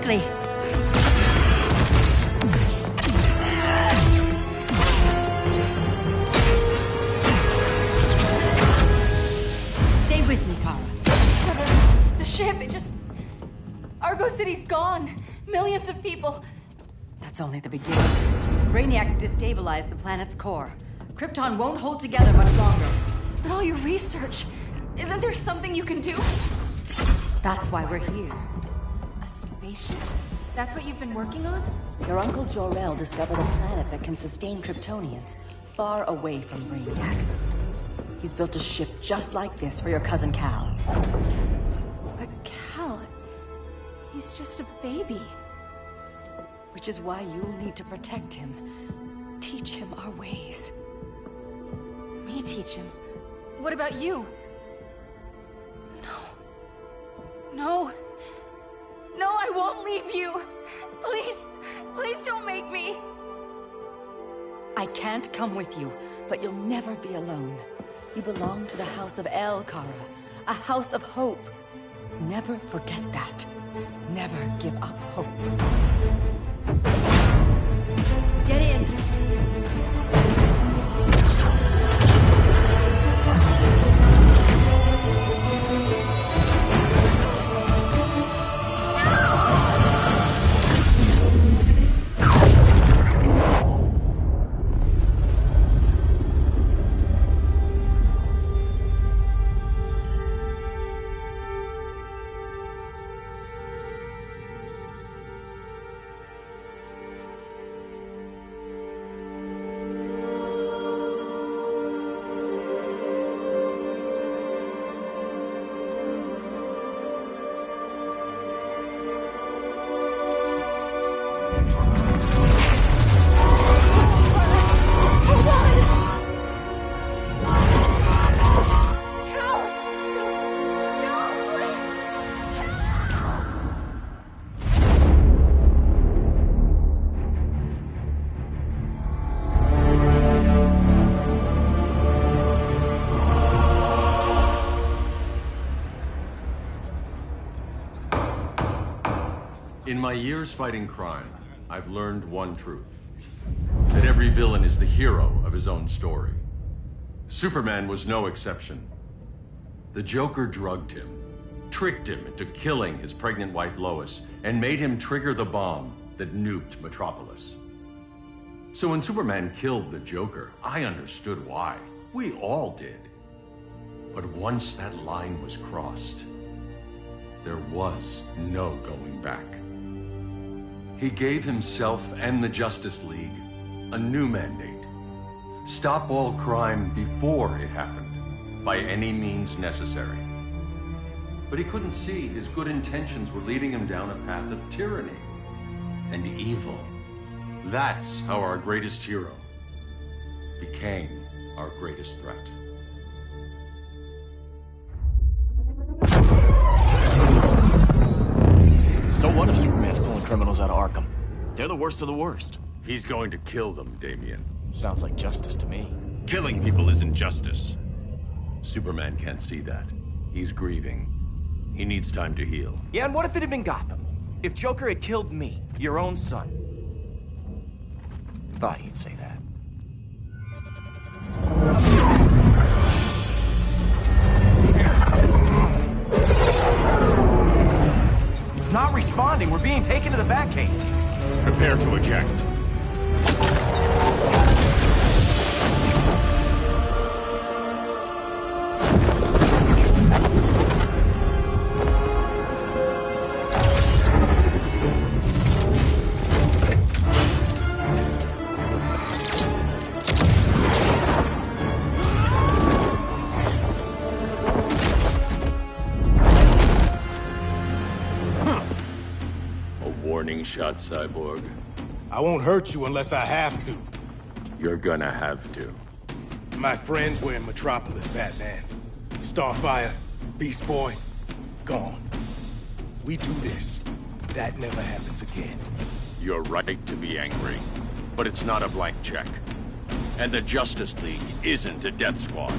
quickly. Stay with me, Kara. The ship, it just... Argo City's gone. Millions of people. That's only the beginning. Brainiac's destabilized the planet's core. Krypton won't hold together much longer. But all your research, isn't there something you can do? That's why we're here. A spaceship? That's what you've been working on? Your uncle Jor-El discovered a planet that can sustain Kryptonians, far away from Brainiac. He's built a ship just like this for your cousin Cal. But Cal... he's just a baby. Which is why you'll need to protect him. Teach him our ways. Me teach him? What about you? No. No, I won't leave you. Please, please don't make me. I can't come with you, but you'll never be alone. You belong to the House of El, Kara. A house of hope. Never forget that. Never give up hope. Get in. In my years fighting crime, I've learned one truth. That every villain is the hero of his own story. Superman was no exception. The Joker drugged him, tricked him into killing his pregnant wife Lois, and made him trigger the bomb that nuked Metropolis. So when Superman killed the Joker, I understood why. We all did. But once that line was crossed, there was no going back. He gave himself and the Justice League a new mandate. Stop all crime before it happened, by any means necessary. But he couldn't see his good intentions were leading him down a path of tyranny and evil. That's how our greatest hero became our greatest threat. So what if Superman's pulling criminals out of Arkham? They're the worst of the worst. He's going to kill them, Damian. Sounds like justice to me. Killing people isn't justice. Superman can't see that. He's grieving. He needs time to heal. Yeah, and what if it had been Gotham? If Joker had killed me, your own son? Thought he'd say that. It's not responding. We're being taken to the Batcave. Prepare to eject. Shot, Cyborg. I won't hurt you unless I have to. You're gonna have to. My friends were in Metropolis, Batman. Starfire, Beast Boy, gone. We do this. That never happens again. You're right to be angry, but it's not a blank check. And the Justice League isn't a death squad.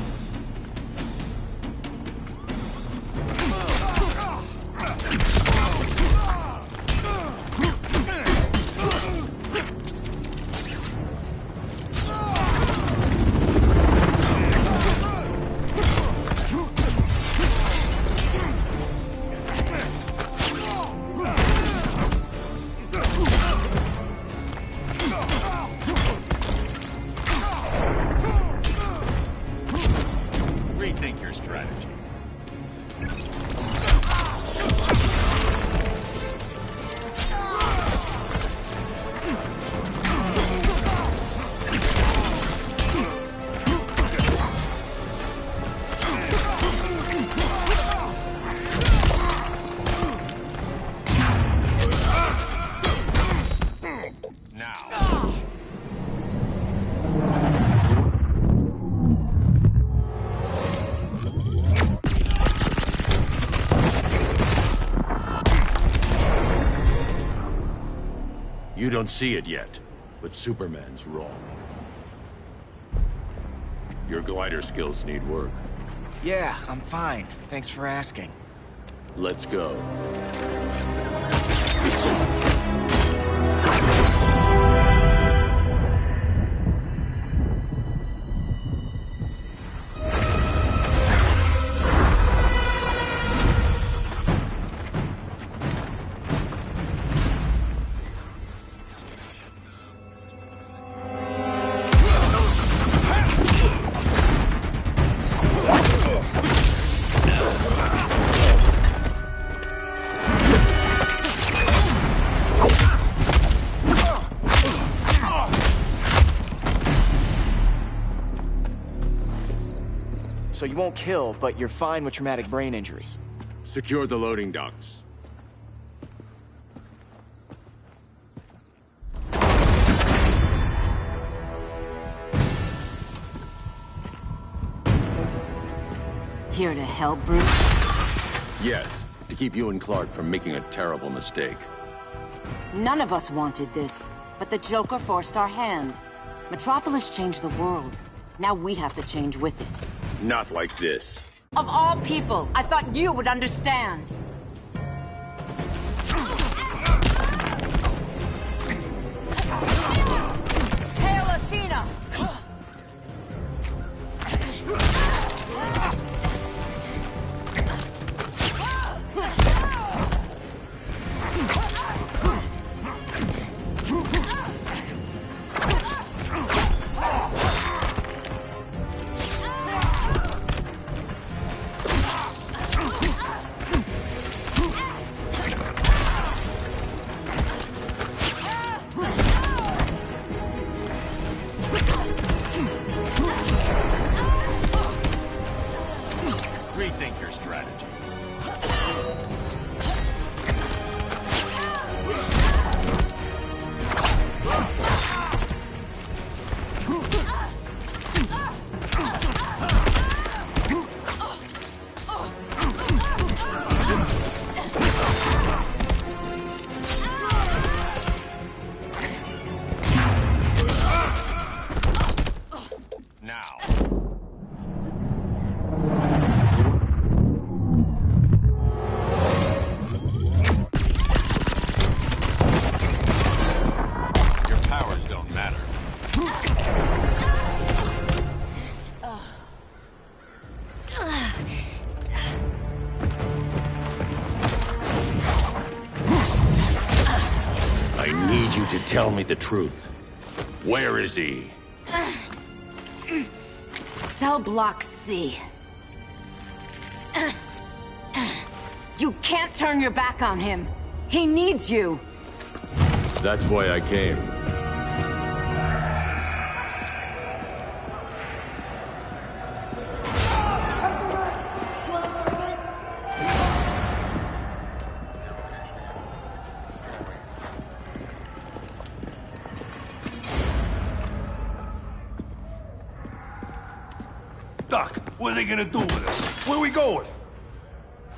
don't see it yet, but Superman's wrong. Your glider skills need work. Yeah, I'm fine. Thanks for asking. Let's go. So you won't kill, but you're fine with traumatic brain injuries. Secure the loading docks. Here to help, Bruce? Yes, to keep you and Clark from making a terrible mistake. None of us wanted this, but the Joker forced our hand. Metropolis changed the world. Now we have to change with it. Not like this. Of all people, I thought you would understand. Hail Athena! Rethink your strategy. Now. Your powers don't matter. I need you to tell me the truth. Where is he? Cell Block C. You can't turn your back on him. He needs you. That's why I came. Doc, what are they gonna do with us? Where we going?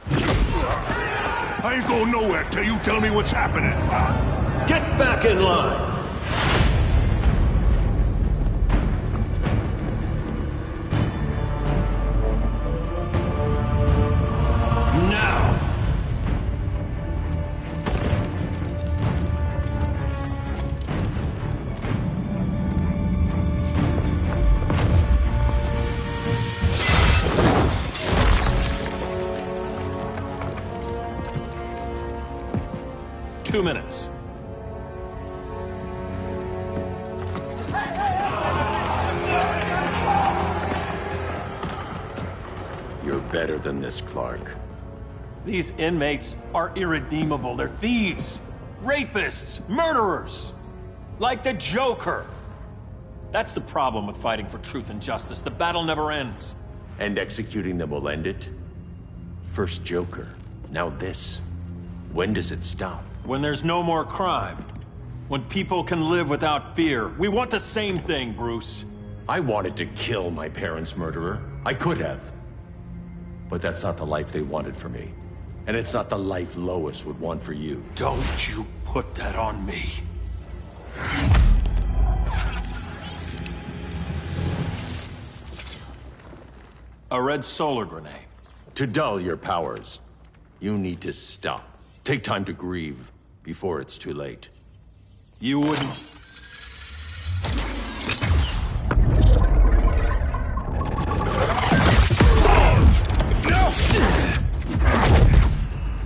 I ain't going nowhere till you tell me what's happening. Get back in line! Now! Two minutes. You're better than this, Clark. These inmates are irredeemable. They're thieves, rapists, murderers. Like the Joker. That's the problem with fighting for truth and justice. The battle never ends. And executing them will end it? First Joker, now this. When does it stop? When there's no more crime. When people can live without fear. We want the same thing, Bruce. I wanted to kill my parents' murderer. I could have. But that's not the life they wanted for me. And it's not the life Lois would want for you. Don't you put that on me. A red solar grenade. To dull your powers, you need to stop. Take time to grieve before it's too late. You wouldn't...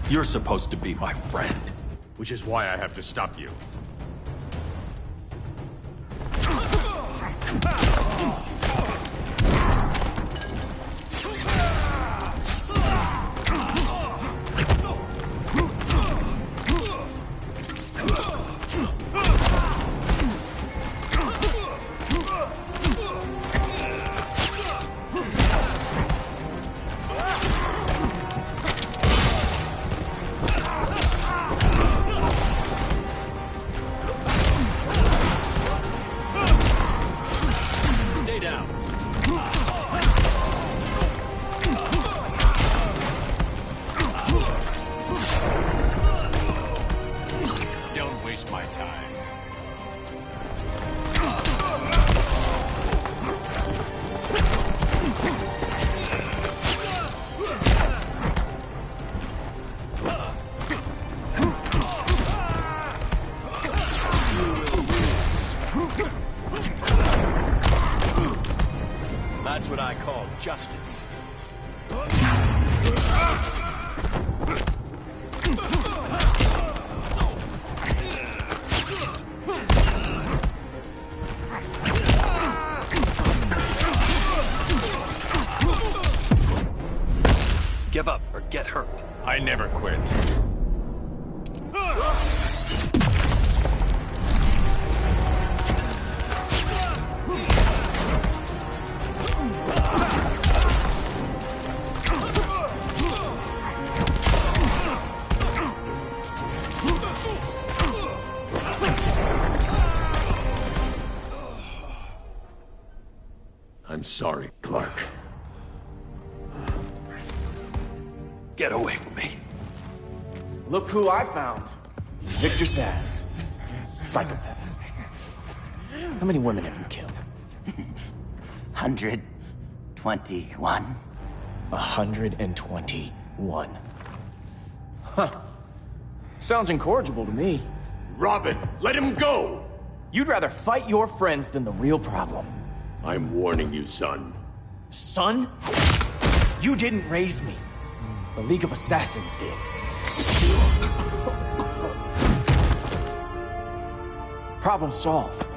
You're supposed to be my friend. Which is why I have to stop you. Stay down. Don't waste my time. That's what I call justice. Give up or get hurt. I never quit. I'm sorry, Clark. Get away from me. Look who I found. Victor Zsasz. Psychopath. How many women have you killed? 121. 121. Huh. Sounds incorrigible to me. Robin, let him go! You'd rather fight your friends than the real problem. I'm warning you, son. Son? You didn't raise me. The League of Assassins did. Problem solved.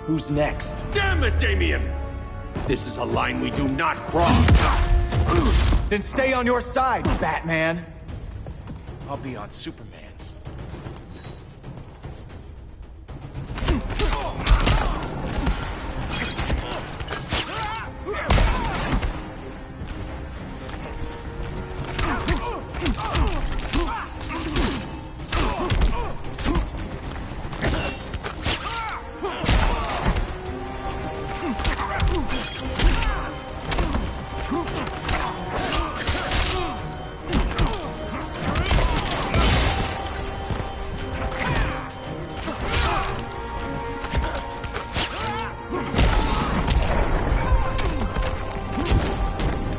Who's next? Damn it, Damien! This is a line we do not cross. Then stay on your side, Batman. I'll be on Superman's.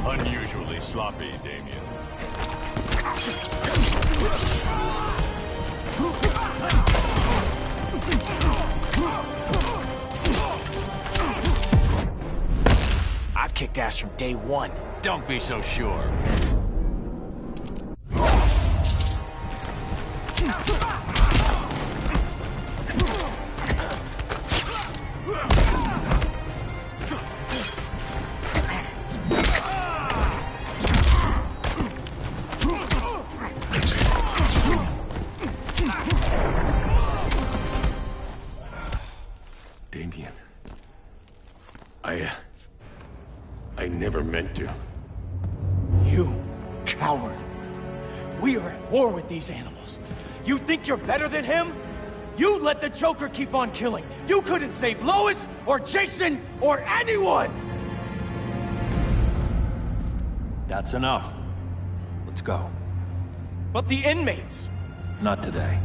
Unusually sloppy, Damien. I've kicked ass from day one. Don't be so sure. Damien. I never meant to. You coward. We are at war with these animals. You think you're better than him? You let the Joker keep on killing. You couldn't save Lois or Jason or anyone! That's enough. Let's go. But the inmates. Not today.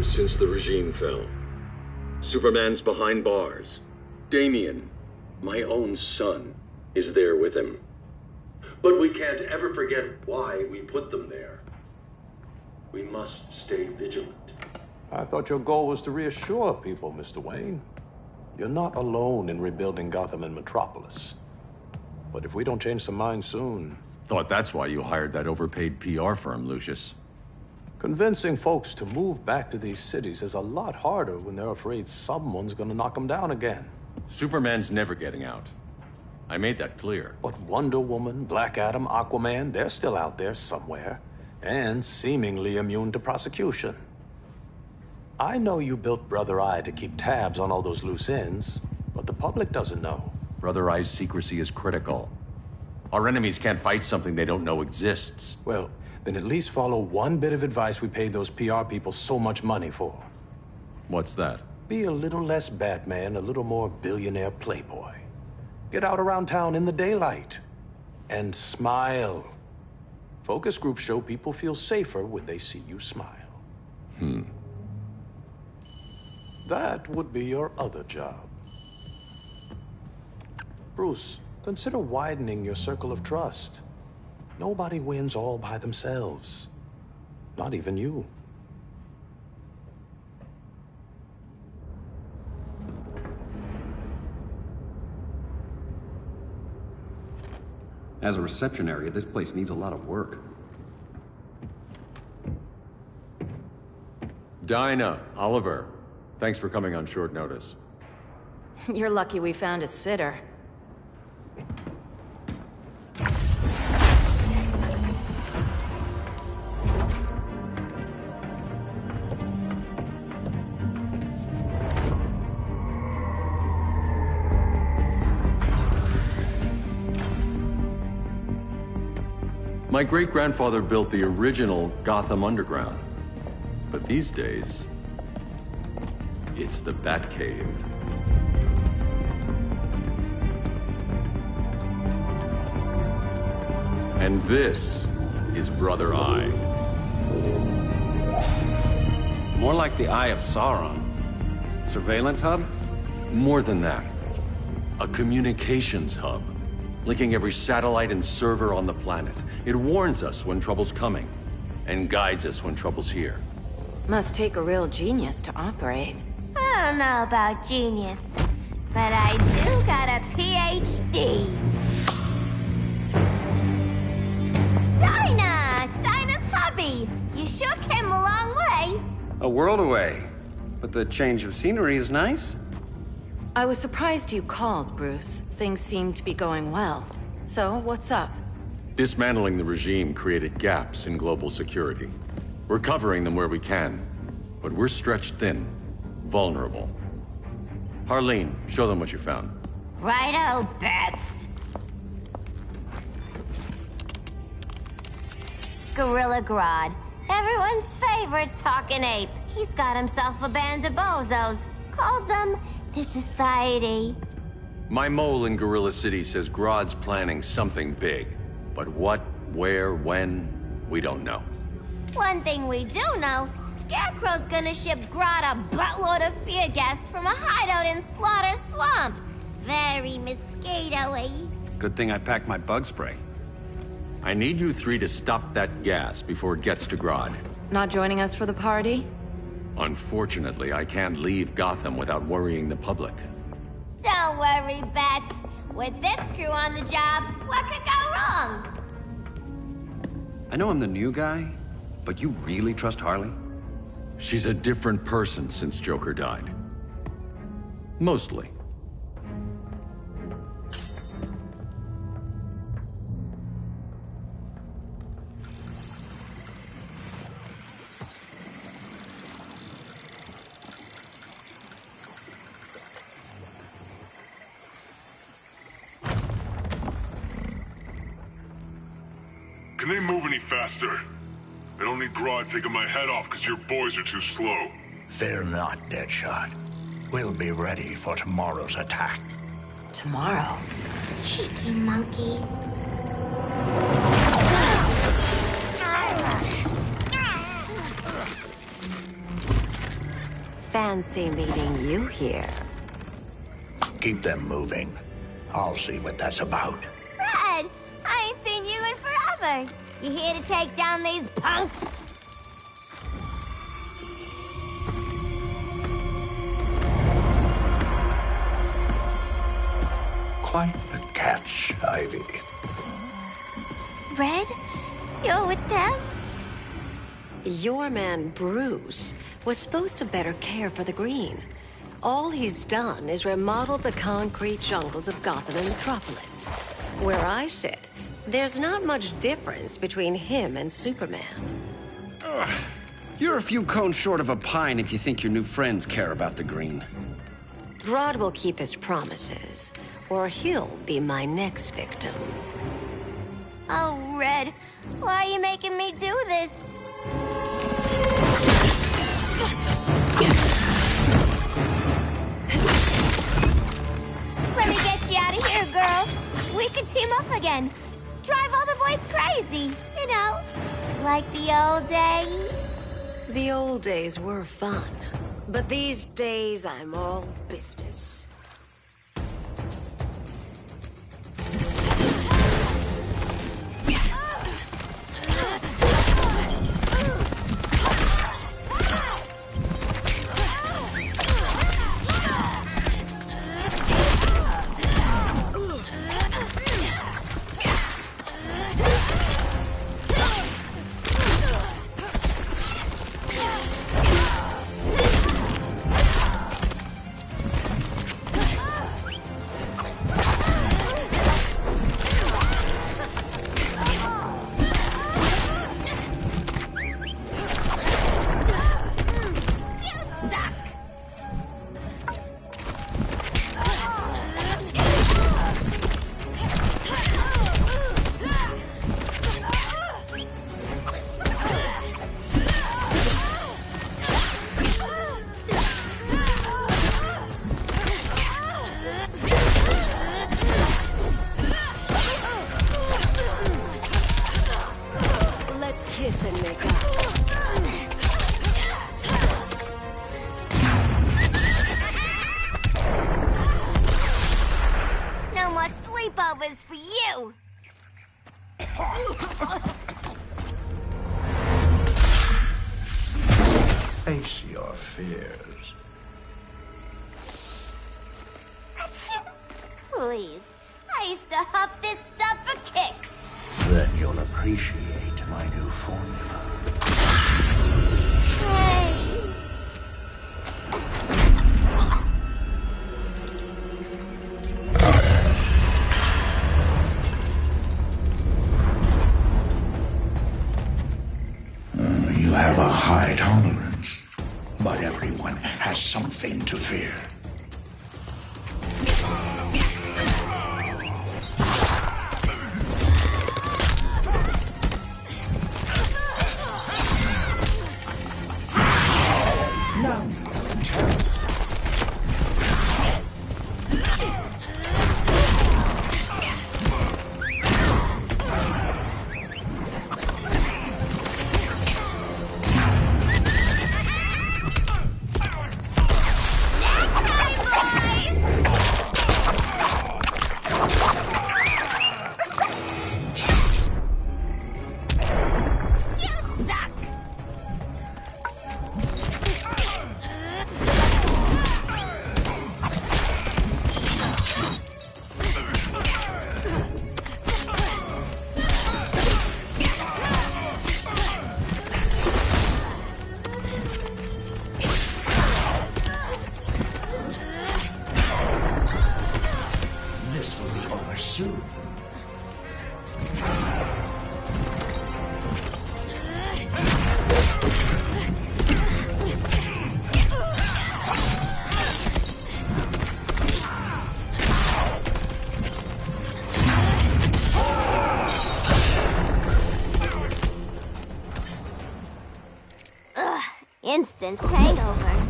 years since the regime fell. Superman's behind bars. Damian, my own son, is there with him. But we can't ever forget why we put them there. We must stay vigilant. I thought your goal was to reassure people, Mr. Wayne. You're not alone in rebuilding Gotham and Metropolis. But if we don't change some minds soon... Thought that's why you hired that overpaid PR firm, Lucius. Convincing folks to move back to these cities is a lot harder when they're afraid someone's gonna knock them down again. Superman's never getting out. I made that clear. But Wonder Woman, Black Adam, Aquaman, they're still out there somewhere. And seemingly immune to prosecution. I know you built Brother Eye to keep tabs on all those loose ends, but the public doesn't know. Brother Eye's secrecy is critical. Our enemies can't fight something they don't know exists. Well, then at least follow one bit of advice we paid those PR people so much money for. What's that? Be a little less Batman, a little more billionaire playboy. Get out around town in the daylight. And smile. Focus groups show people feel safer when they see you smile. That would be your other job. Bruce, consider widening your circle of trust. Nobody wins all by themselves. Not even you. As a reception area, this place needs a lot of work. Dinah, Oliver, thanks for coming on short notice. You're lucky we found a sitter. My great-grandfather built the original Gotham Underground. But these days, it's the Batcave. And this is Brother Eye. More like the Eye of Sauron. Surveillance hub? More than that. A communications hub, linking every satellite and server on the planet. It warns us when trouble's coming, and guides us when trouble's here. Must take a real genius to operate. I don't know about genius, but I do got a PhD. Dinah's hubby! You sure came a long way. A world away. But the change of scenery is nice. I was surprised you called, Bruce. Things seem to be going well. So, what's up? Dismantling the regime created gaps in global security. We're covering them where we can, but we're stretched thin, vulnerable. Harleen, show them what you found. Righto, Bats. Gorilla Grodd. Everyone's favorite talking ape. He's got himself a band of bozos. Calls them the Society. My mole in Gorilla City says Grodd's planning something big. But what, where, when, we don't know. One thing we do know, Scarecrow's gonna ship Grodd a buttload of fear gas from a hideout in Slaughter Swamp. Very mosquito-y. Good thing I packed my bug spray. I need you three to stop that gas before it gets to Grodd. Not joining us for the party? Unfortunately, I can't leave Gotham without worrying the public. Don't worry, Bats. With this crew on the job, what could go wrong? I know I'm the new guy, but you really trust Harley? She's a different person since Joker died. Mostly. Can they move any faster? I don't need Grodd taking my head off because your boys are too slow. Fear not, Deadshot. We'll be ready for tomorrow's attack. Tomorrow? Cheeky monkey. fancy meeting you here. Keep them moving. I'll see what that's about. Red, I ain't seen you in forever. You here to take down these punks? Quite the catch, Ivy. Red, you're with them? Your man, Bruce, was supposed to better care for the Green. All he's done is remodel the concrete jungles of Gotham and Metropolis. Where I sit, there's not much difference between him and Superman. You're a few cones short of a pine if you think your new friends care about the Green. Grodd will keep his promises, or he'll be my next victim. Oh, Red, why are you making me do this? Let me get you out of here, girl. We can team up again. Drive all the boys crazy, you know, like the old days. The old days were fun, but these days I'm all business. Sleepovers for you! Face your fears. Please, I used to huff this stuff for kicks. Then you'll appreciate my new formula. Hey. You have a high tolerance, but everyone has something to fear. This will be over soon. Ugh, instant hangover.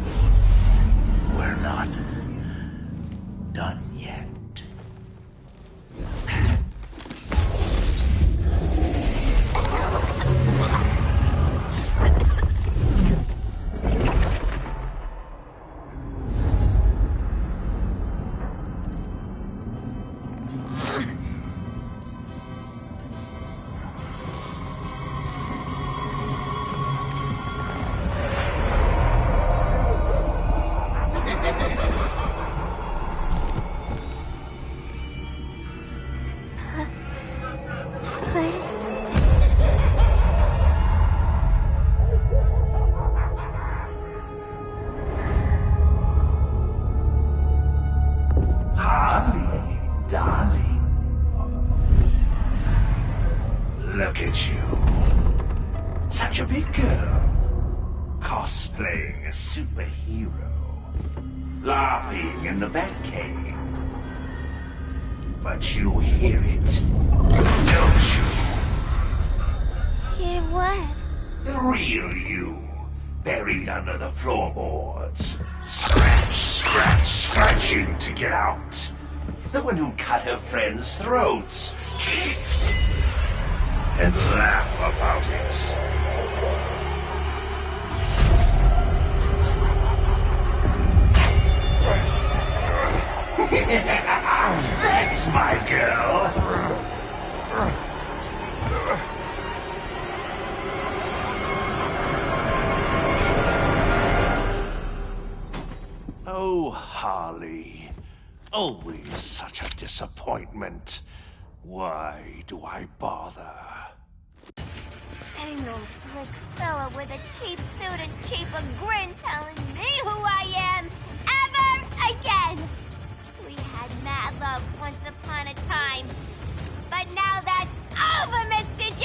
We're not done yet. cosplaying a superhero. LARPing in the Batcave. But you hear it, don't you? Hear what? The real you, buried under the floorboards. Scratch, scratch, scratching to get out. The one who cut her friends' throats. And laugh about it. That's my girl. Oh, Harley. Always such a disappointment. Why do I bother? Ain't no slick fella with a cheap suit and cheaper grin telling me who I am ever again. We had mad love once upon a time, but now that's over, Mr. J.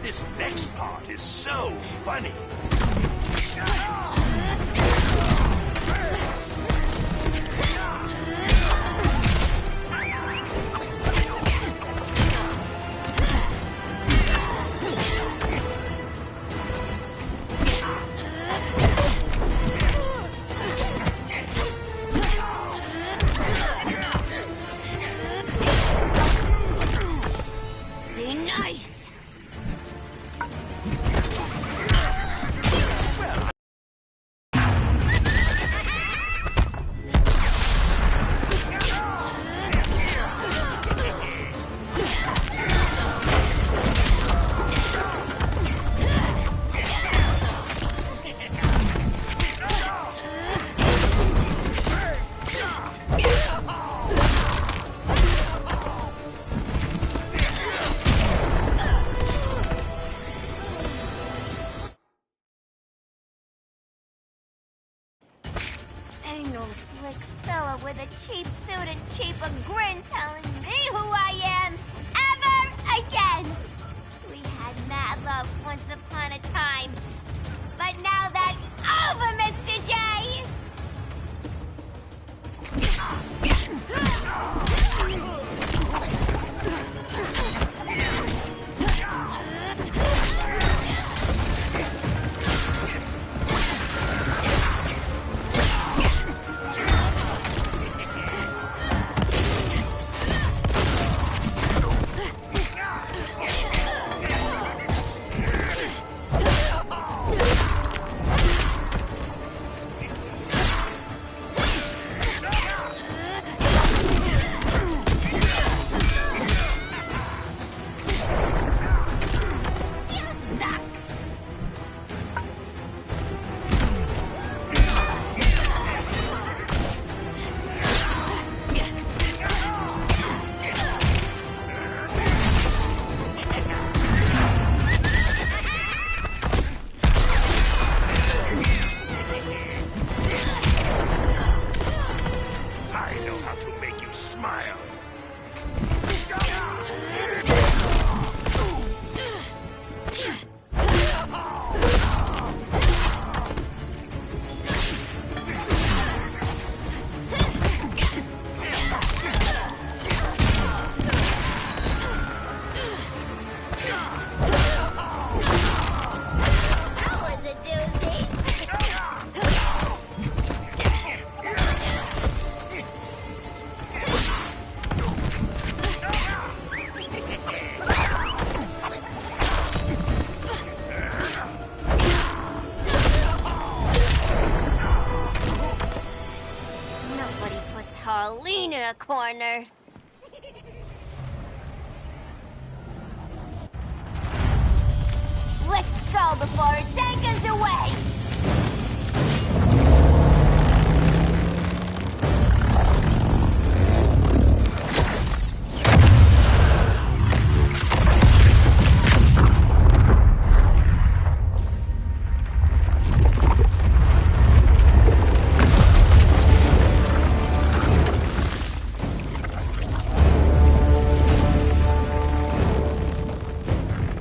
This next part is so funny. Be nice. Ain't no slick fella with a cheap suit and cheaper grin telling me who I am ever again. We had mad love once upon a time, but now that's over, Mr. J. Darlene in a corner. Let's go before it takes us away!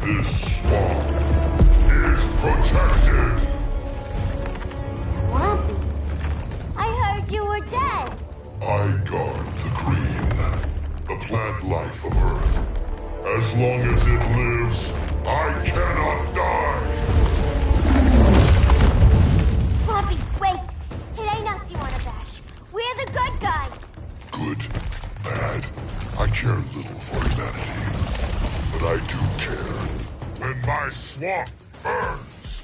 This swamp is protected. Swampy? I heard you were dead. I guard the green, the plant life of Earth. As long as it lives, I cannot die. Swampy, wait! It ain't us you wanna bash. We're the good guys. Good, bad, I care little for humanity. But I do care when my swamp burns.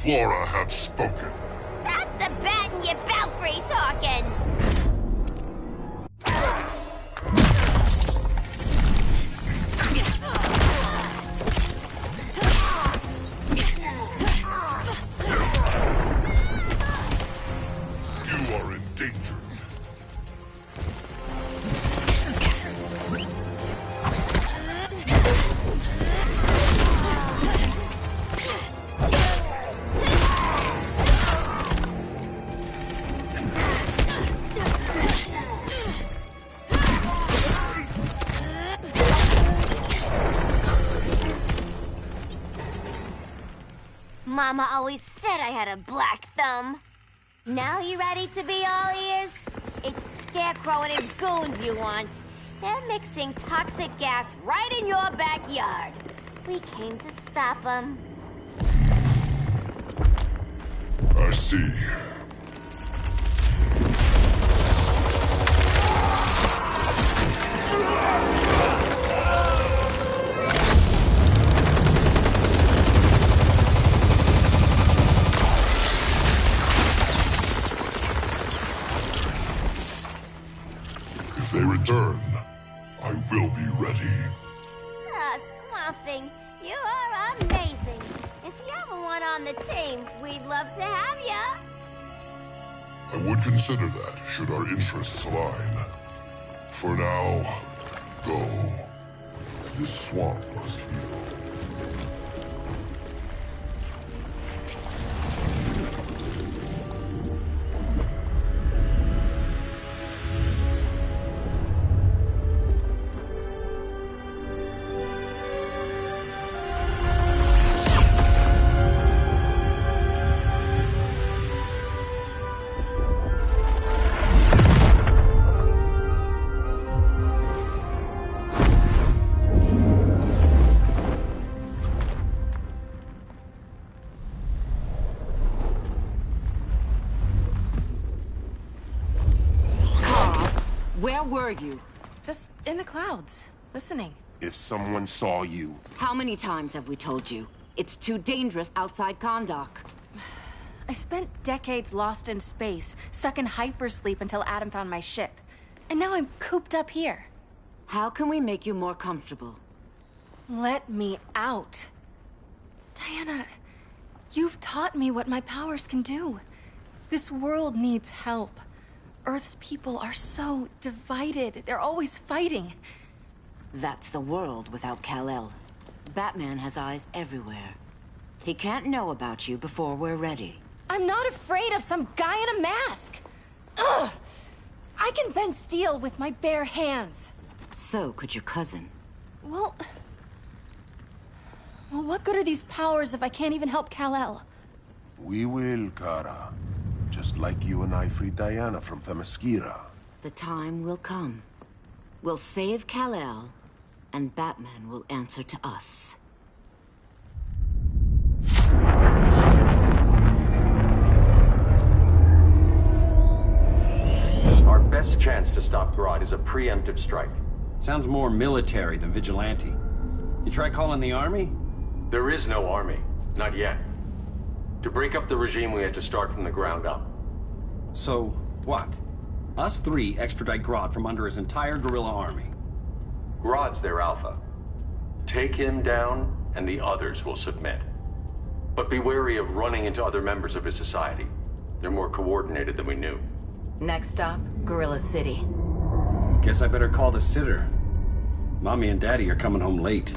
Flora have spoken. That's the bat in your belfry talking! You are in danger. Mama always said I had a black thumb. Now you ready to be all ears? It's Scarecrow and his goons you want. They're mixing toxic gas right in your backyard. We came to stop them. I see. If they return, I will be ready. Ah, Swamp Thing, you are amazing. If you ever want on the team, we'd love to have ya. I would consider that, should our interests align. For now, go. This swamp must heal. Where were you? Just in the clouds, listening. If someone saw you... How many times have we told you? It's too dangerous outside Kahndaq. I spent decades lost in space, stuck in hypersleep until Adam found my ship. And now I'm cooped up here. How can we make you more comfortable? Let me out. Diana, you've taught me what my powers can do. This world needs help. Earth's people are so divided. They're always fighting. That's the world without Kal-El. Batman has eyes everywhere. He can't know about you before we're ready. I'm not afraid of some guy in a mask. Ugh! I can bend steel with my bare hands. So could your cousin. Well, what good are these powers if I can't even help Kal-El? We will, Kara. Just like you and I freed Diana from Themyscira. The time will come. We'll save Kal-El, and Batman will answer to us. Our best chance to stop Grodd is a preemptive strike. Sounds more military than vigilante. You try calling the army? There is no army. Not yet. To break up the regime, we had to start from the ground up. So, what? Us three extradite Grodd from under his entire guerrilla army. Grodd's their alpha. Take him down, and the others will submit. But be wary of running into other members of his society. They're more coordinated than we knew. Next stop, Gorilla City. Guess I better call the sitter. Mommy and Daddy are coming home late.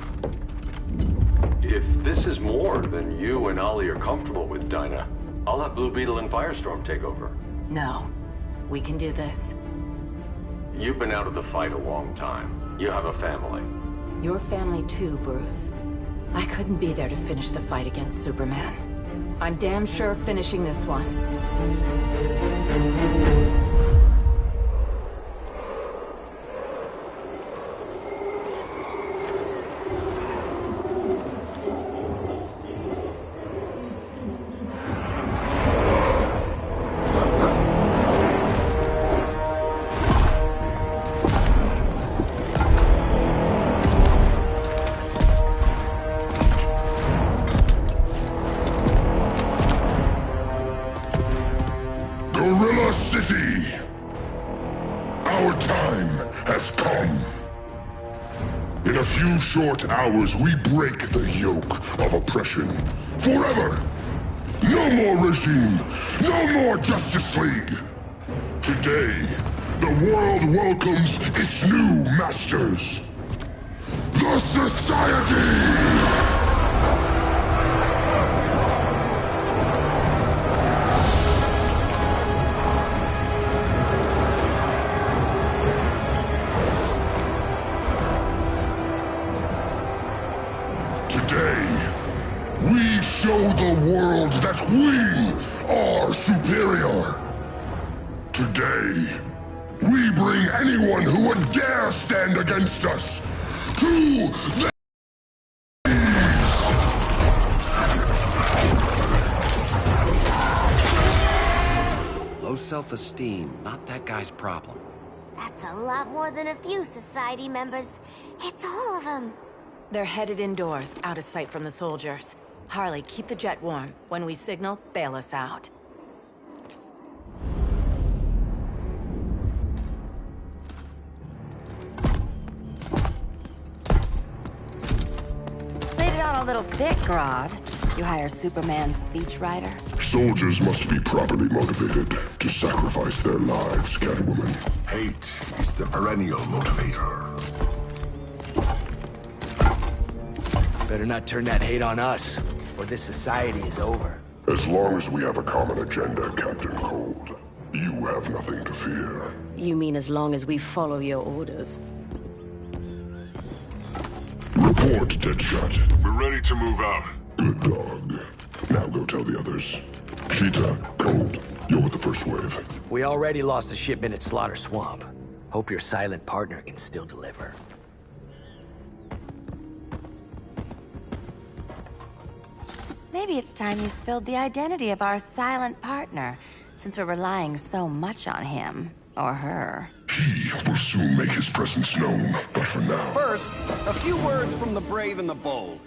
If this is more than you and Ollie are comfortable with, Dinah, I'll have Blue Beetle and Firestorm take over. No. We can do this. You've been out of the fight a long time. You have a family. Your family too, Bruce. I couldn't be there to finish the fight against Superman. I'm damn sure finishing this one. Gorilla City! Our time has come. In a few short hours, we break the yoke of oppression. Forever! No more regime! No more Justice League! Today, the world welcomes its new masters. The Society! We show the world that we are superior. Today, we bring anyone who would dare stand against us to the Low self-esteem, not that guy's problem. That's a lot more than a few Society members. It's all of them. They're headed indoors, out of sight from the soldiers. Harley, keep the jet warm. When we signal, bail us out. Laid it on a little thick, Grodd. You hire Superman's speechwriter? soldiers must be properly motivated to sacrifice their lives, Catwoman. Hate is the perennial motivator. Better not turn that hate on us, or this society is over. As long as we have a common agenda, Captain Cold, you have nothing to fear. You mean as long as we follow your orders? Report, Deadshot. We're ready to move out. Good dog. Now go tell the others. Cheetah, Cold, you're with the first wave. We already lost a shipment at Slaughter Swamp. Hope your silent partner can still deliver. Maybe it's time you spilled the identity of our silent partner, since we're relying so much on him. Or her. He will soon make his presence known, but for now... First, a few words from the brave and the bold.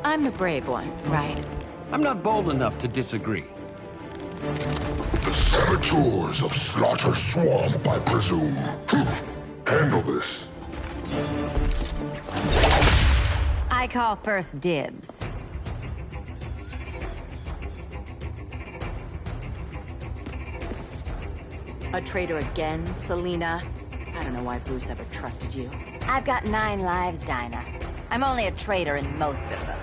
I'm the brave one, right? I'm not bold enough to disagree. The saboteurs of Slaughter Swamp, I presume. Handle this. I call first dibs. A traitor again, Selina? I don't know why Bruce ever trusted you. I've got 9 lives, Dinah. I'm only a traitor in most of them.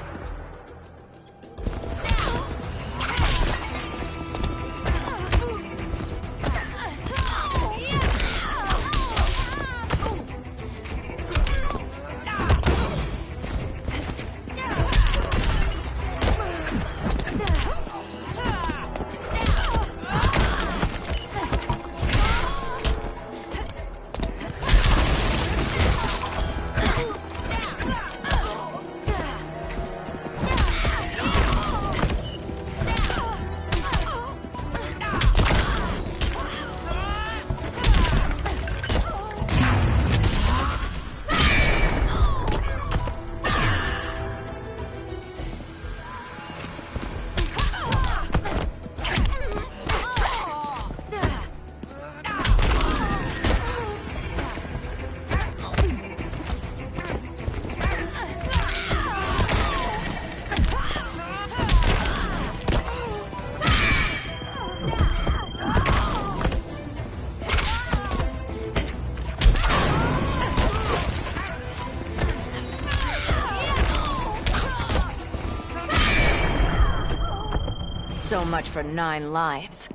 So much for 9 lives.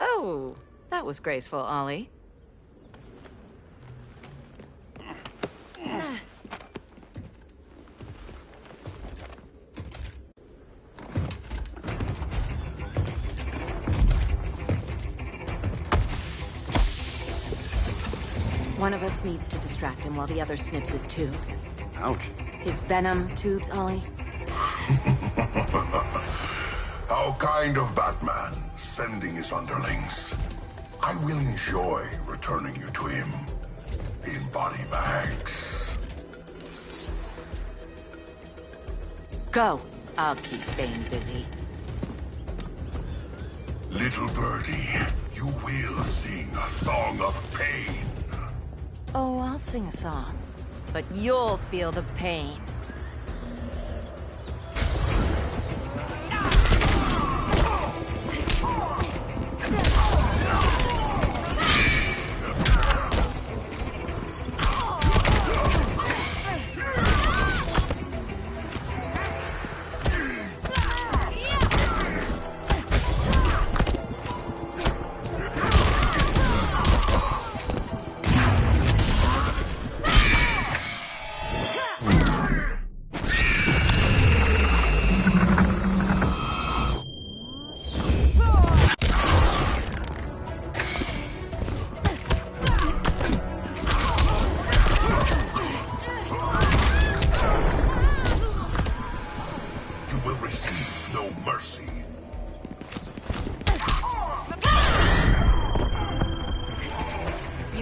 Oh, that was graceful, Ollie. One of us needs to distract him while the other snips his tubes. Ouch. His venom tubes, Ollie. How kind of Batman, sending his underlings. I will enjoy returning you to him in body bags. Go. I'll keep Bane busy. Little birdie, you will sing a song of pain. Oh, I'll sing a song. But you'll feel the pain.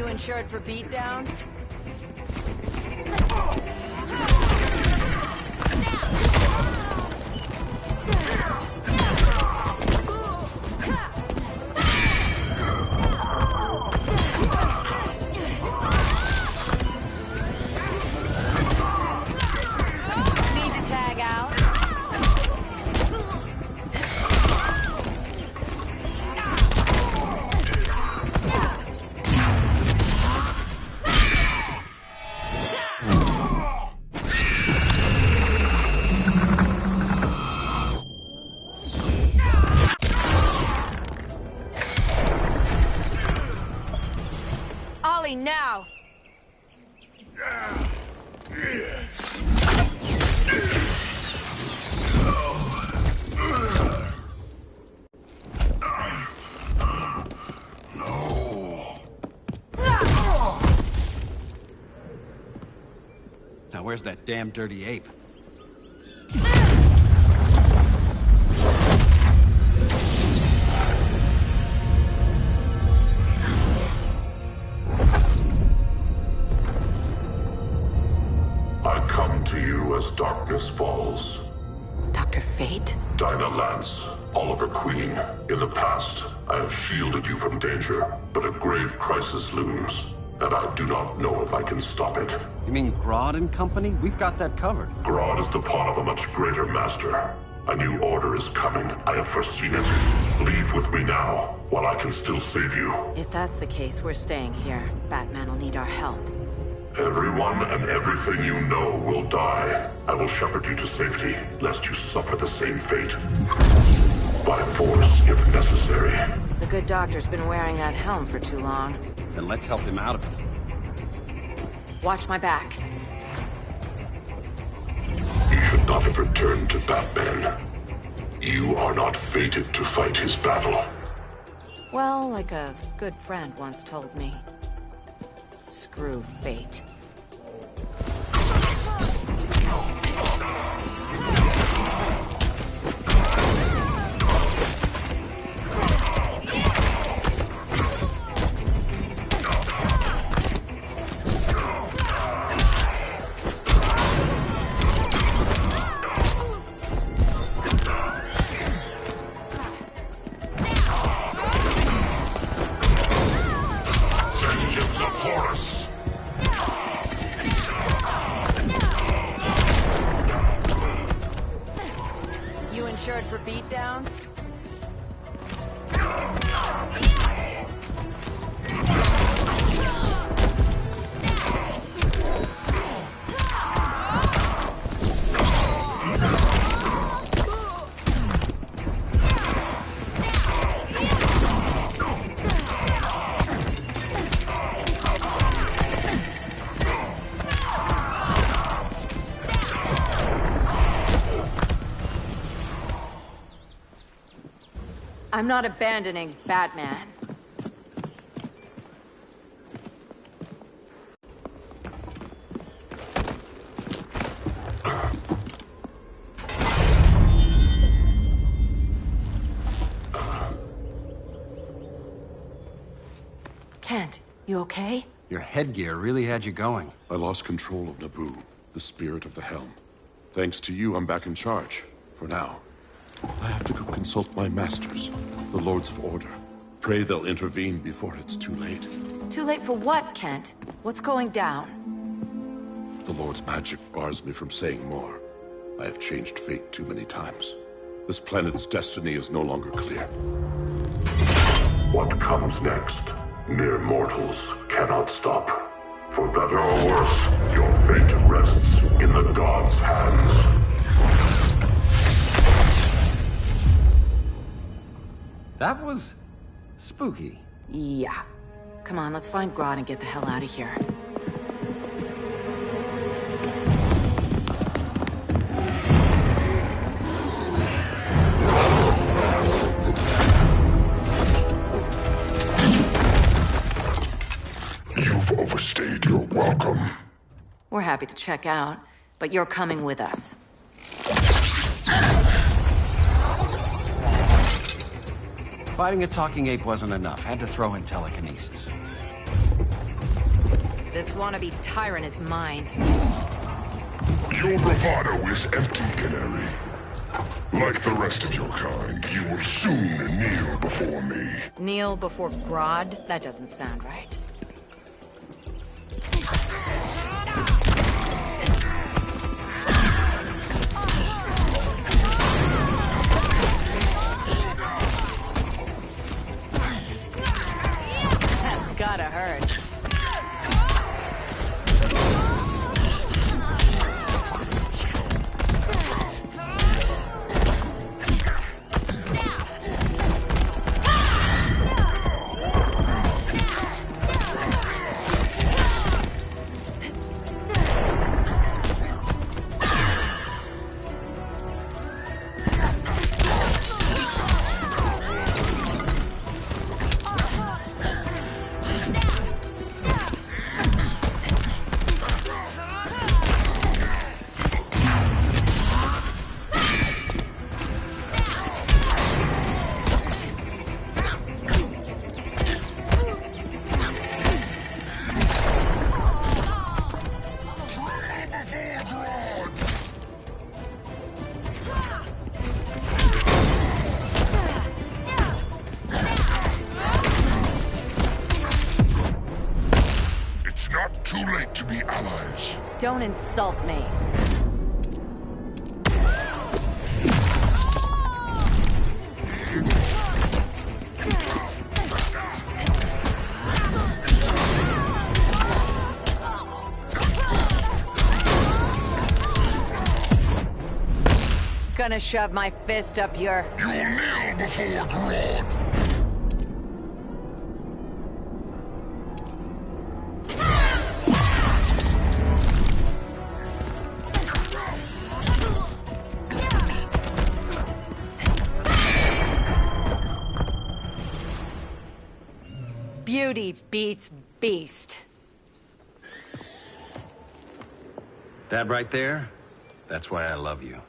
Insured for beatdowns? Need to tag out? Now! Now where's that damn dirty ape? I come to you as darkness falls. Dr. Fate? Lance, Oliver Queen. In the past, I have shielded you from danger, but a grave crisis looms, and I do not know if I can stop it. You mean Grodd and company? We've got that covered. Grodd is the pawn of a much greater master. A new order is coming. I have foreseen it. Leave with me now, while I can still save you. If that's the case, we're staying here. Batman will need our help. Everyone and everything you know will die. I will shepherd you to safety, lest you suffer the same fate. By force, if necessary. The good doctor's been wearing that helm for too long. Then let's help him out of it. Watch my back. He should not have returned to Batman. You are not fated to fight his battle. Well, like a good friend once told me. Screw fate. Insured for beatdowns? I'm not abandoning Batman. Kent, you okay? Your headgear really had you going. I lost control of Naboo, the spirit of the helm. Thanks to you, I'm back in charge. For now. I have to go consult my masters, the Lords of Order. Pray they'll intervene before it's too late. Too late for what, Kent? What's going down? The Lord's magic bars me from saying more. I have changed fate too many times. This planet's destiny is no longer clear. What comes next, mere mortals cannot stop. For better or worse, your fate rests in the gods' hands. That was spooky. Yeah. Come on, let's find Grodd and get the hell out of here. You've overstayed your welcome. We're happy to check out, but you're coming with us. Fighting a talking ape wasn't enough. Had to throw in telekinesis. This wannabe tyrant is mine. Your bravado is empty, Canary. Like the rest of your kind, you will soon kneel before me. Kneel before Grodd? That doesn't sound right. Gotta hurt. to be allies. Don't insult me. Gonna shove my fist up your... You'll kneel before Grodd. Beauty beats beast. That right there, that's why I love you.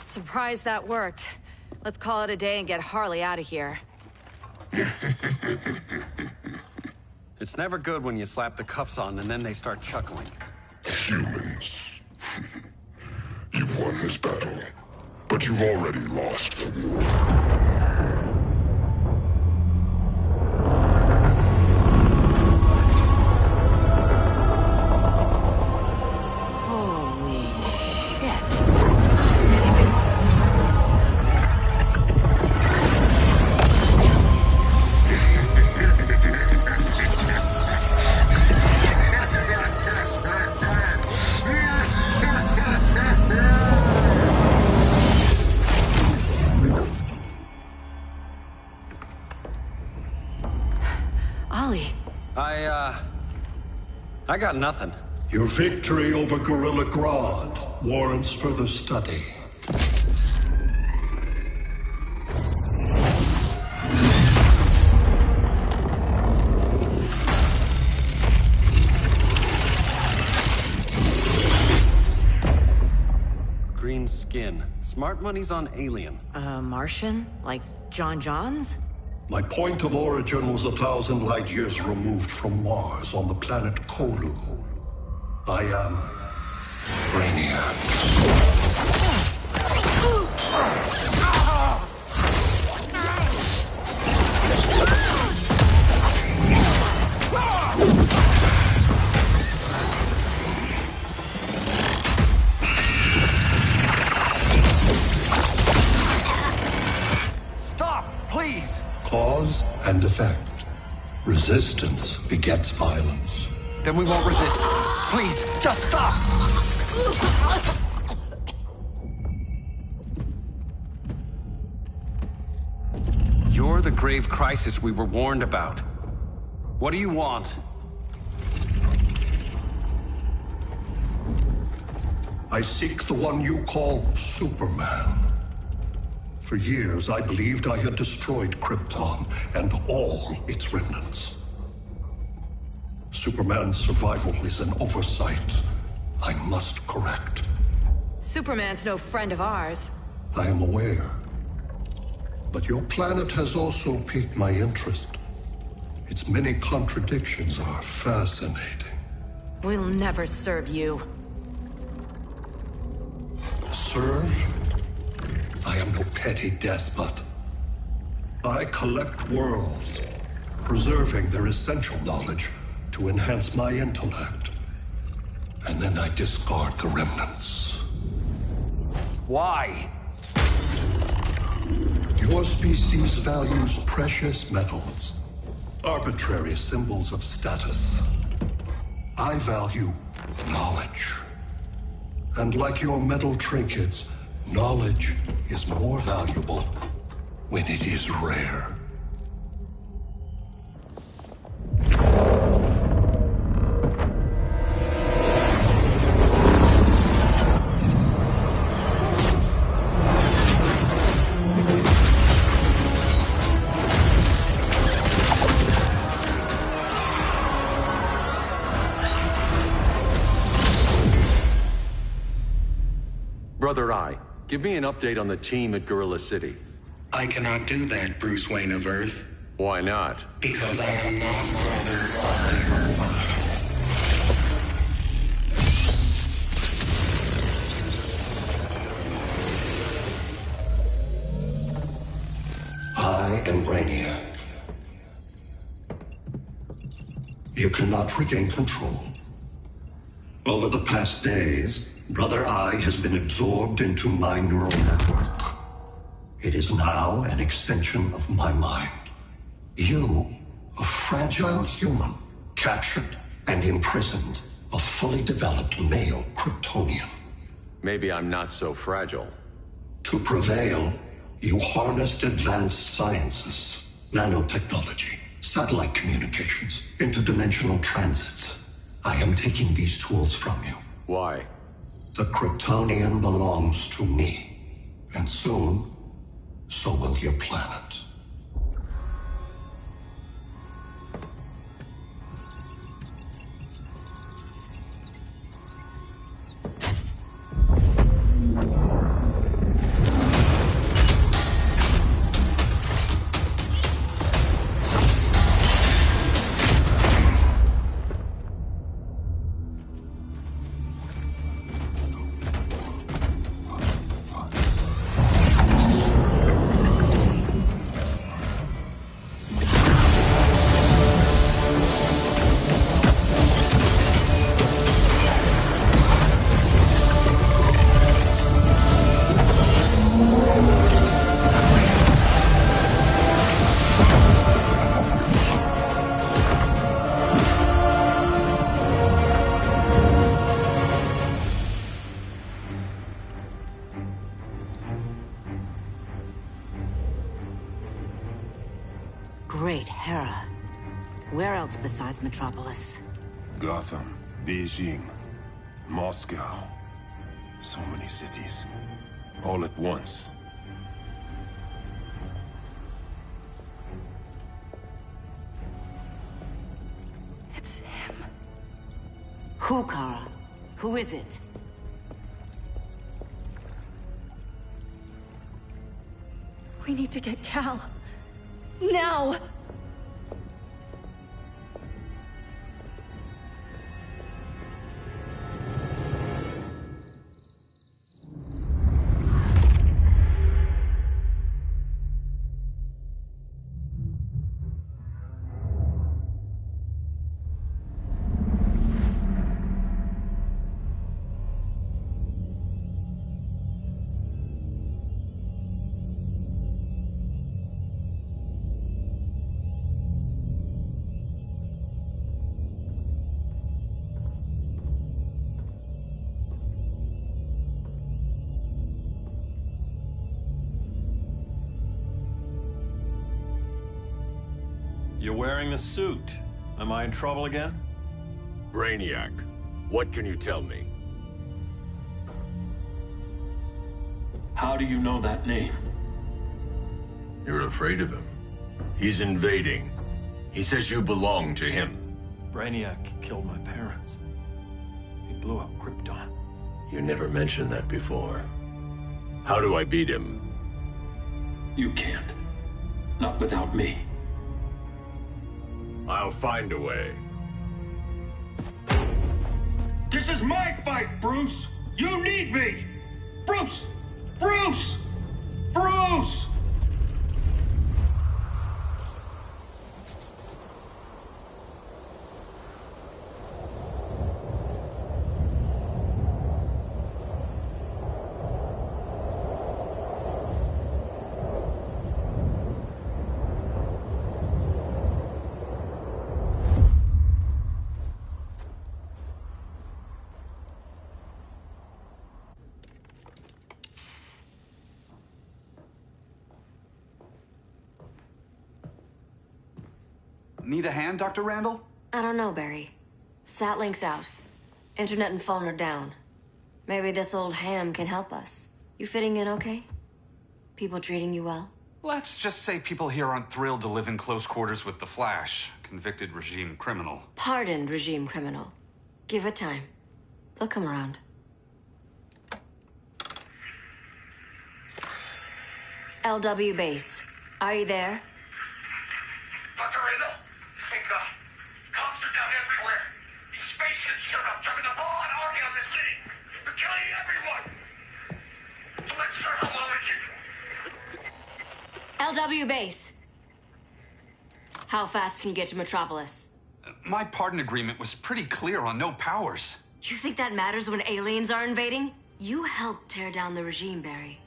Surprised that worked. Let's call it a day and get Harley out of here. It's never good when you slap the cuffs on and then they start chuckling. Humans. You've won this battle, but you've already lost the war. I got nothing. Your victory over Gorilla Grodd warrants further study. Green skin. Smart money's on alien. Martian? Like John Johns? My point of origin was 1,000 light years removed from Mars on the planet Kolu. I am Brainiac. Stop, please! Cause and effect. Resistance begets violence. Then we won't resist. Please, just stop! You're the grave crisis we were warned about. What do you want? I seek the one you call Superman. For years, I believed I had destroyed Krypton and all its remnants. Superman's survival is an oversight I must correct. Superman's no friend of ours. I am aware. But your planet has also piqued my interest. Its many contradictions are fascinating. We'll never serve you. Serve? I am no petty despot. I collect worlds, preserving their essential knowledge to enhance my intellect. And then I discard the remnants. Why? Your species values precious metals, arbitrary symbols of status. I value knowledge. And like your metal trinkets, knowledge is more valuable when it is rare. Brother Eye, give me an update on the team at Gorilla City. I cannot do that, Bruce Wayne of Earth. Why not? Because I am not Brother Eye. I am Brainiac. You cannot regain control. Over the past days, Brother Eye has been absorbed into my neural network. It is now an extension of my mind. You, a fragile human, captured and imprisoned a fully developed male Kryptonian. Maybe I'm not so fragile. To prevail, you harnessed advanced sciences, nanotechnology, satellite communications, interdimensional transit. I am taking these tools from you. Why? The Kryptonian belongs to me. And soon, so will your planet. Great Hera. Where else besides Metropolis? Gotham, Beijing, Moscow. So many cities. All at once. It's him. Who, Kara? Who is it? We need to get Cal. Now! You're wearing the suit. Am I in trouble again? Brainiac, what can you tell me? How do you know that name? You're afraid of him. He's invading. He says you belong to him. Brainiac killed my parents. He blew up Krypton. You never mentioned that before. How do I beat him? You can't. Not without me. I'll find a way. This is my fight, Bruce! You need me! Bruce! Bruce! Bruce! Need a hand, Dr. Randall? I don't know, Barry. Satlink's out. Internet and phone are down. Maybe this old ham can help us. You fitting in okay? People treating you well? Let's just say people here aren't thrilled to live in close quarters with the Flash, convicted regime criminal. Pardoned regime criminal. Give it time. They'll come around. LW base. Are you there? Dr. Rainbow? Cops are down everywhere. These spaceships showed up, driving a broad army on the city. They're killing everyone. I'm not sure how well we can... LW base. How fast can you get to Metropolis? My pardon agreement was pretty clear on no powers. You think that matters when aliens are invading? You helped tear down the regime, Barry.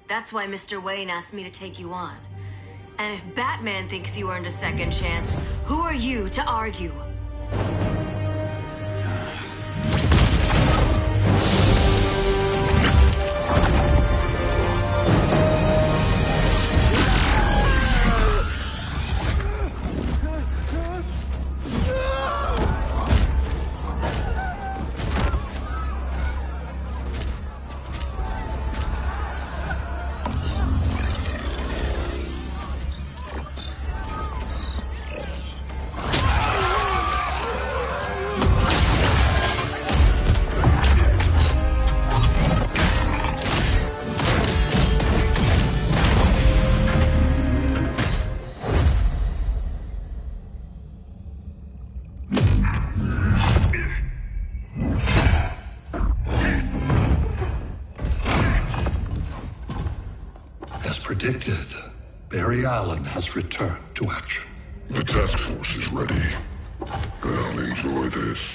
That's why Mr. Wayne asked me to take you on. And if Batman thinks you earned a second chance, who are you to argue? Predicted, Barry Allen has returned to action. The task force is ready. I'll enjoy this.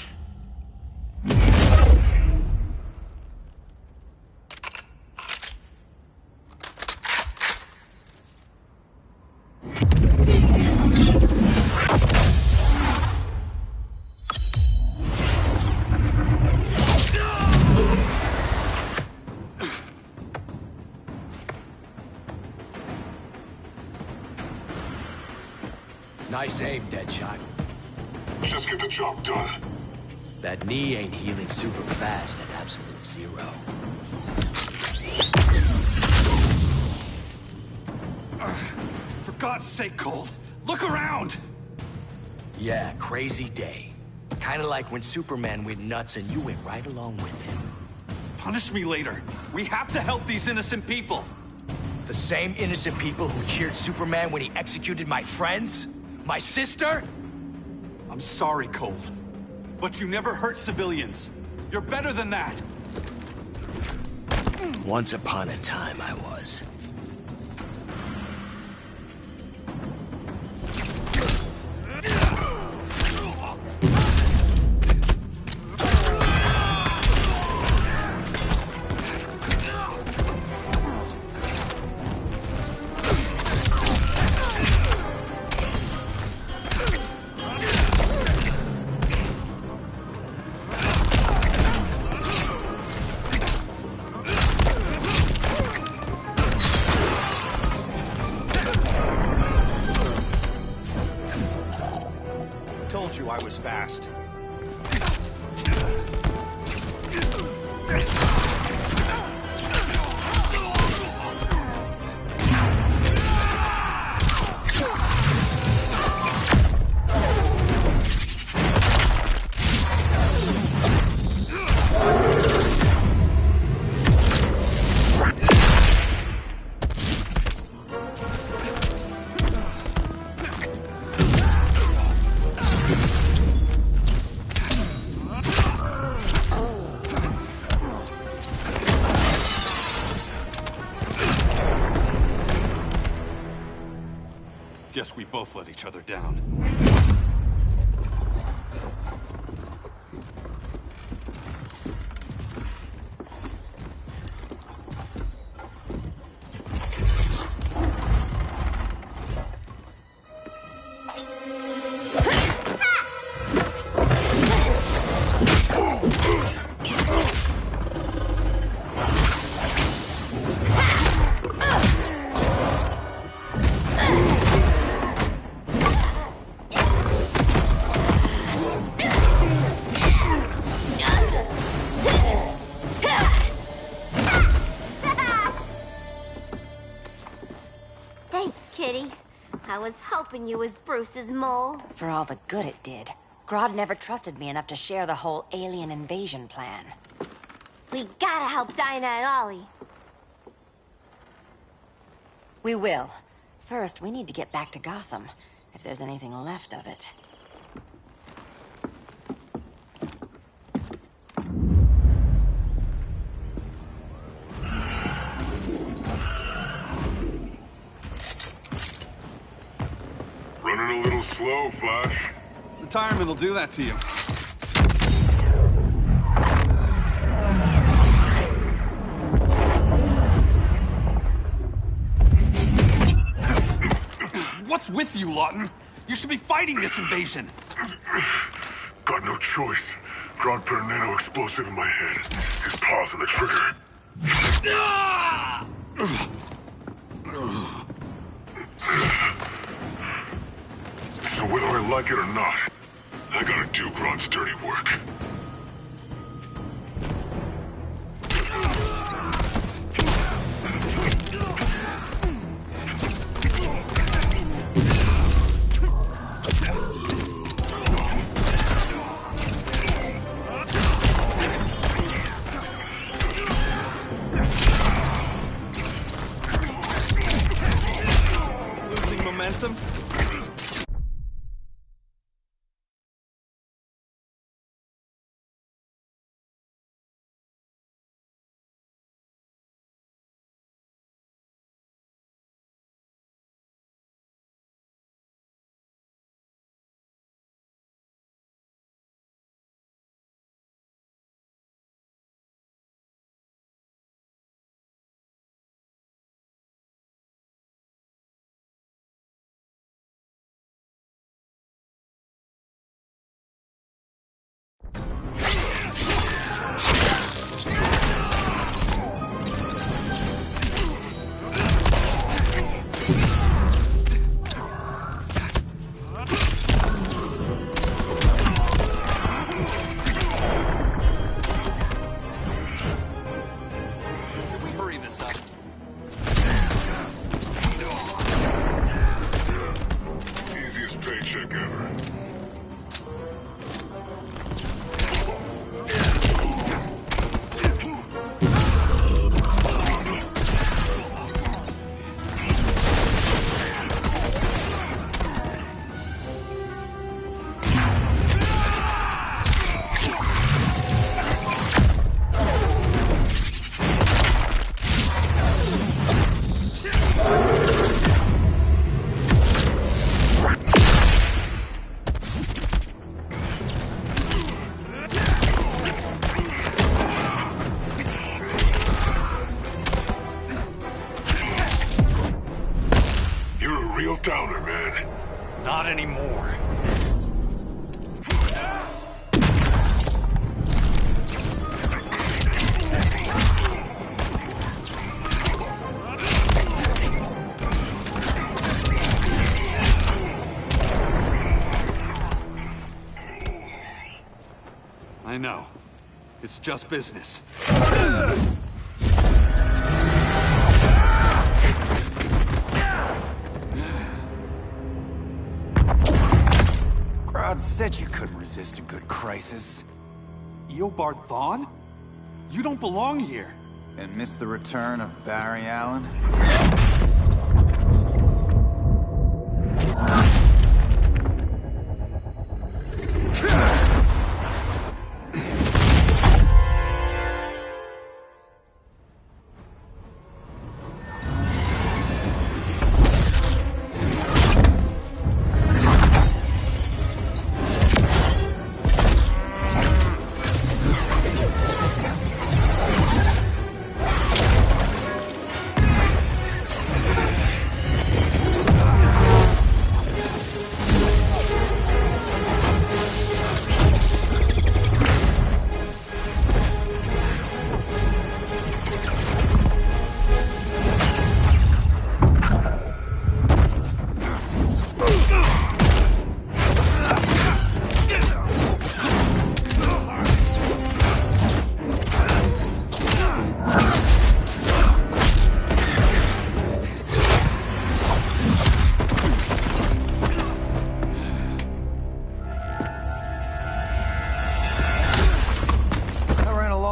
Nice aim, Deadshot. Just get the job done. That knee ain't healing super fast at absolute zero. For God's sake, Cold, look around! Yeah, crazy day. Kinda like when Superman went nuts and you went right along with him. Punish me later. We have to help these innocent people. The same innocent people who cheered Superman when he executed my friends? My sister? I'm sorry, Cold. But you never hurt civilians. You're better than that. Once upon a time, I was. Told you I was fast. Guess we both let each other down. Thanks, Kitty. I was hoping you was Bruce's mole. For all the good it did. Grodd never trusted me enough to share the whole alien invasion plan. We gotta help Dinah and Ollie. We will. First, we need to get back to Gotham, if there's anything left of it. Running a little slow, Flash. Retirement will do that to you. What's with you, Lawton? You should be fighting this invasion. Got no choice. Grodd put a nano explosive in my head. His paws on the trigger. So whether I like it or not, I gotta do Grodd's dirty work. Losing momentum? Easiest paycheck ever. Real downer, man. Not anymore. I know. It's just business. Grodd said you couldn't resist a good crisis. Eobard Thawne? You don't belong here. And miss the return of Barry Allen?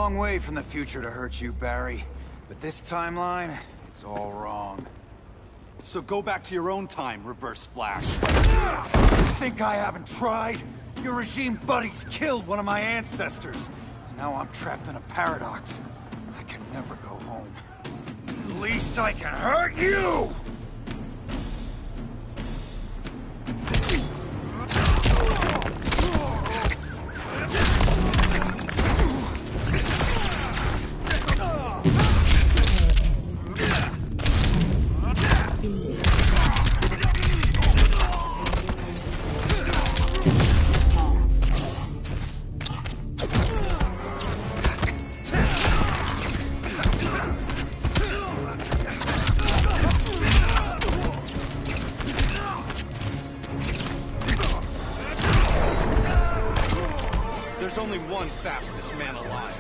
Way from the future to hurt you, Barry. But this timeline, it's all wrong. So go back to your own time, Reverse Flash. Think I haven't tried? Your regime buddies killed one of my ancestors. Now I'm trapped in a paradox. I can never go home. At least I can hurt you! There's only one fastest man alive.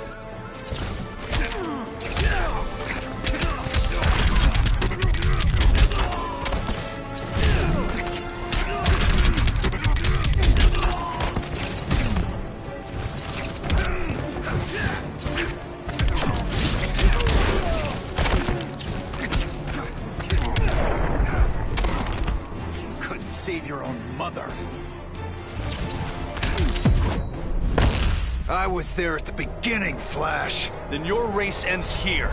You couldn't save your own mother. I was there at the beginning, Flash. Then your race ends here.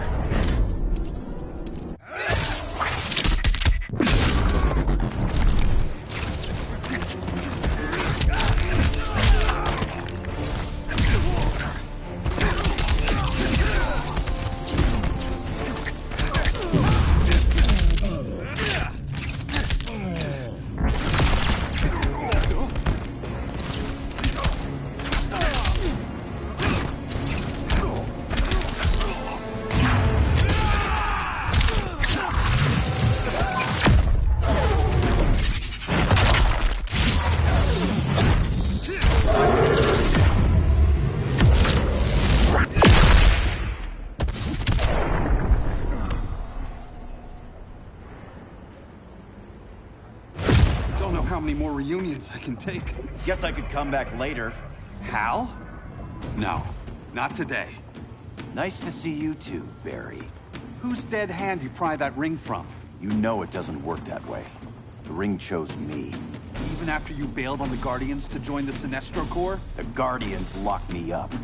How many more reunions I can take. Guess I could come back later. Hal? No, not today. Nice to see you too, Barry. Whose dead hand you pry that ring from? You know it doesn't work that way. The ring chose me. Even after you bailed on the Guardians to join the Sinestro Corps? The Guardians locked me up.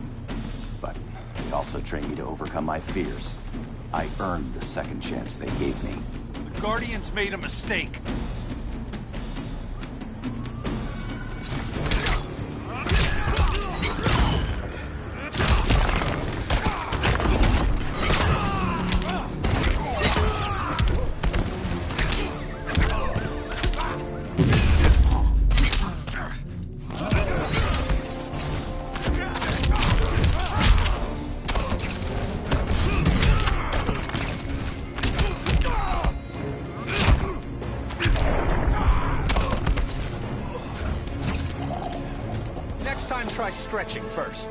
But they also trained me to overcome my fears. I earned the second chance they gave me. The Guardians made a mistake. Try stretching first.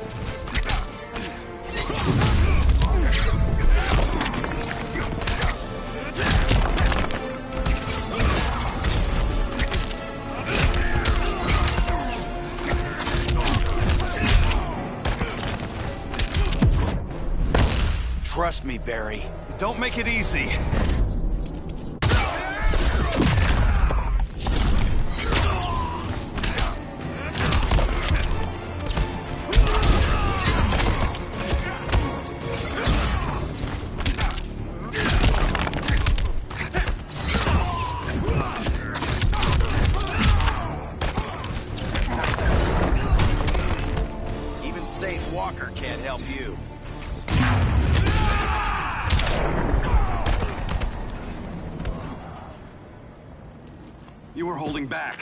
Trust me, Barry. Don't make it easy. Walker can't help you. You were holding back,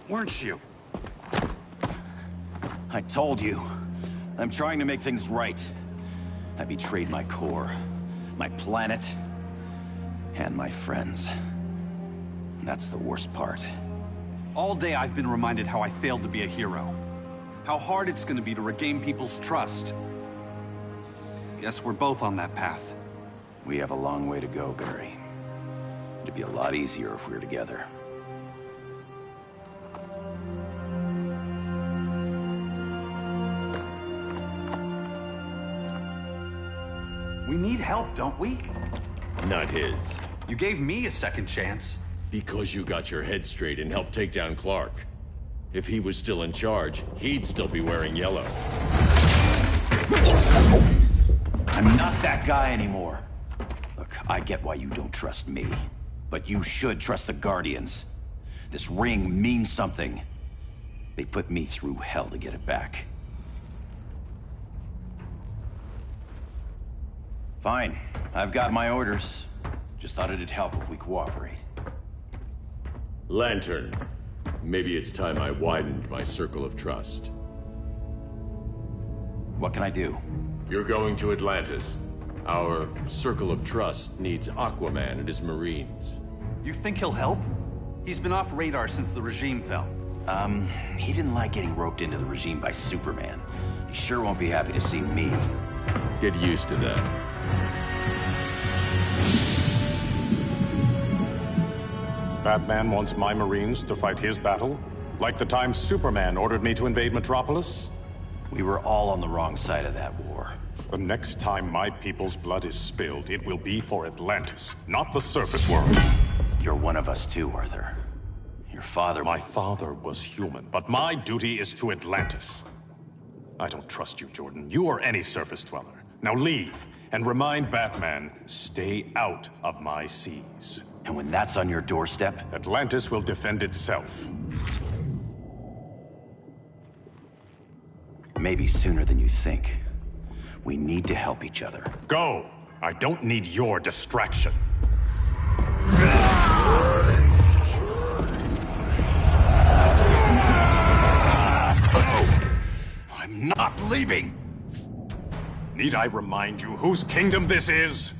weren't you? I told you. I'm trying to make things right. I betrayed my core, my planet, and my friends. That's the worst part. All day I've been reminded how I failed to be a hero. How hard it's gonna be to regain people's trust. Guess we're both on that path. We have a long way to go, Barry. It'd be a lot easier if we were together. We need help, don't we? Not his. You gave me a second chance. Because you got your head straight and helped take down Clark. If he was still in charge, he'd still be wearing yellow. I'm not that guy anymore. Look, I get why you don't trust me. But you should trust the Guardians. This ring means something. They put me through hell to get it back. Fine. I've got my orders. Just thought it'd help if we cooperate. Lantern. Maybe it's time I widened my circle of trust. What can I do? You're going to Atlantis. Our circle of trust needs Aquaman and his Marines. You think he'll help? He's been off radar since the regime fell. He didn't like getting roped into the regime by Superman. He sure won't be happy to see me. Get used to that. Batman wants my Marines to fight his battle? Like the time Superman ordered me to invade Metropolis? We were all on the wrong side of that war. The next time my people's blood is spilled, it will be for Atlantis, not the surface world. You're one of us too, Arthur. Your father... My father was human, but my duty is to Atlantis. I don't trust you, Jordan. You or any surface dweller. Now leave, and remind Batman, stay out of my seas. And when that's on your doorstep? Atlantis will defend itself. Maybe sooner than you think. We need to help each other. Go! I don't need your distraction. I'm not leaving! Need I remind you whose kingdom this is?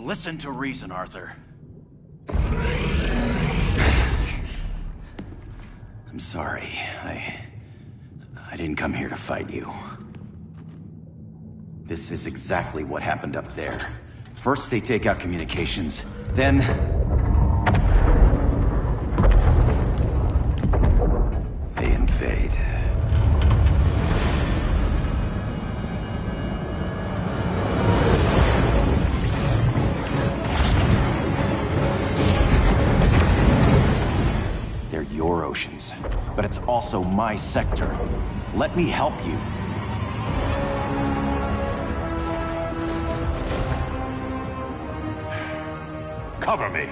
Listen to reason, Arthur. I'm sorry. I didn't come here to fight you. This is exactly what happened up there. First they take out communications, then... they invade. Your oceans, but it's also my sector. Let me help you. Cover me.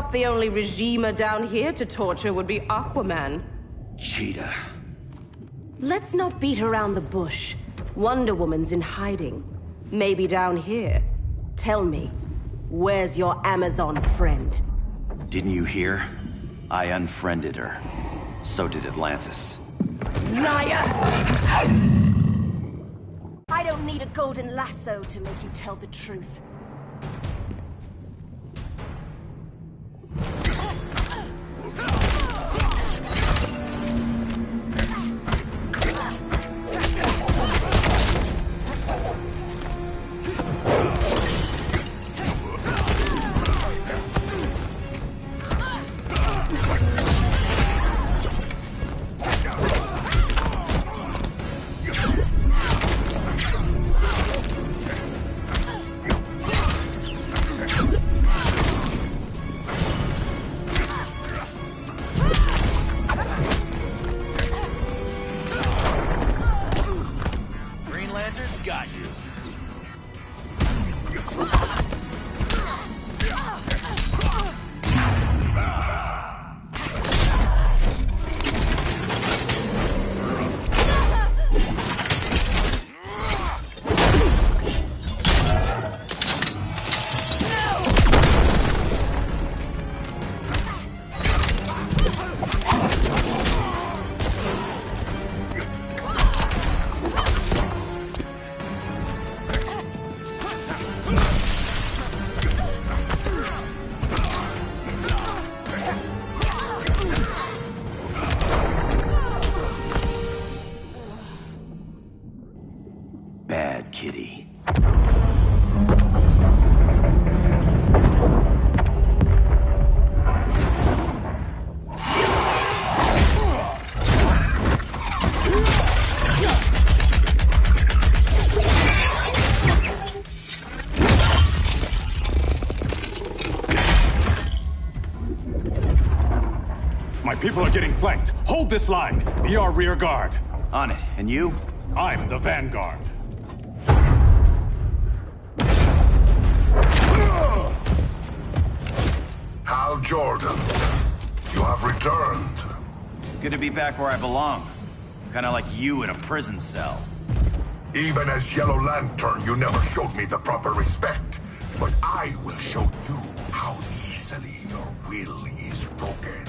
thought the only regimer down here to torture would be Aquaman. Cheetah. Let's not beat around the bush. Wonder Woman's in hiding. Maybe down here. Tell me, where's your Amazon friend? Didn't you hear? I unfriended her. So did Atlantis. Liar! I don't need a golden lasso to make you tell the truth. Bad kitty. My people are getting flanked. Hold this line. Be our rear guard. On it. And you? I'm the vanguard. Hal Jordan, you have returned. Good to be back where I belong. Kinda like you in a prison cell. Even as Yellow Lantern, you never showed me the proper respect. But I will show you how easily your will is broken.